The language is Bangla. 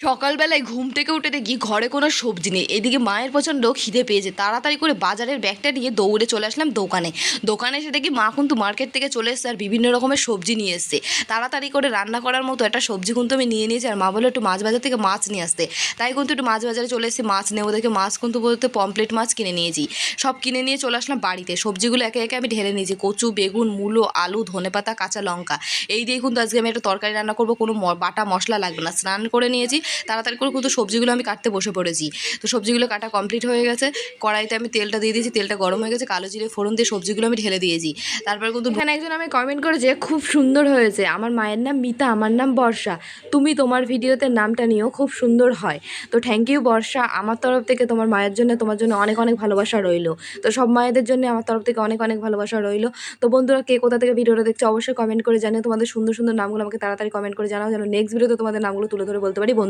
সকালবেলায় ঘুম থেকে উঠে দেখি ঘরে কোনো সবজি নেই। এদিকে মায়ের প্রচণ্ড খিদে পেয়েছে, তাড়াতাড়ি করে বাজারের ব্যাগটা নিয়ে দৌড়ে চলে আসলাম দোকানে এসে দেখি মা কিন্তু মার্কেট থেকে চলে এসছে আর বিভিন্ন রকমের সবজি নিয়ে এসছে। তাড়াতাড়ি করে রান্না করার মতো একটা সবজি কিন্তু আমি নিয়ে নিয়েছি, আর মা বলে একটু মাছ বাজার থেকে মাছ নিয়ে আসতে। তাই কিন্তু একটু মাছ বাজারে চলে এসেছি, মাছ নেবো দেখে মাছ কিন্তু বলতে পমপ্লেট মাছ কিনে নিয়েছি। সব কিনে নিয়ে চলে আসলাম বাড়িতে। সবজিগুলো একে একে আমি ঢেলে নিয়েছি, কচু, বেগুন, মূলো, আলু, ধনেপাতা, কাঁচা লঙ্কা। এই দিয়ে কিন্তু আজকে আমি একটা তরকারি রান্না করবো, কোনো বাটা মশলা লাগবে না। স্নান করে নিয়েছি, তাড়াতাড়ি করে কিন্তু সবজিগুলো আমি কাটতে বসে পড়েছি। তো সবজিগুলো কাটা কমপ্লিট হয়ে গেছে। কড়াইতে আমি তেলটা দিয়ে দিয়েছি, তেলটা গরম হয়ে গেছে, কালো জিরে ফোড়ন দিয়ে সবজিগুলো আমি ঢেলে দিয়েছি। তারপর কিন্তু এখানে একজন আমি কমেন্ট করেছে খুব সুন্দর হয়েছে, আমার মায়ের নাম মিতা, আমার নাম বর্ষা, তুমি তোমার ভিডিওতে নামটা নিও, খুব সুন্দর হয়। তো থ্যাংক ইউ বর্ষা, আমার তরফ থেকে তোমার মায়ের জন্য, তোমার জন্য অনেক অনেক ভালোবাসা রইলো। তো সব মায়েদের জন্য আমার তরফ থেকে অনেক অনেক ভালোবাসা রইলো। তো বন্ধুরা, কে কোথা থেকে ভিডিওটা দেখছো অবশ্যই কমেন্ট করে জানিও। তোমাদের সুন্দর সুন্দর নামগুলো আমাকে তাড়াতাড়ি কমেন্ট করে জানাও, যেন নেক্সট ভিডিওতে তোমাদের নামগুলো তুলে ধরে বলতে পারি। বন্ধু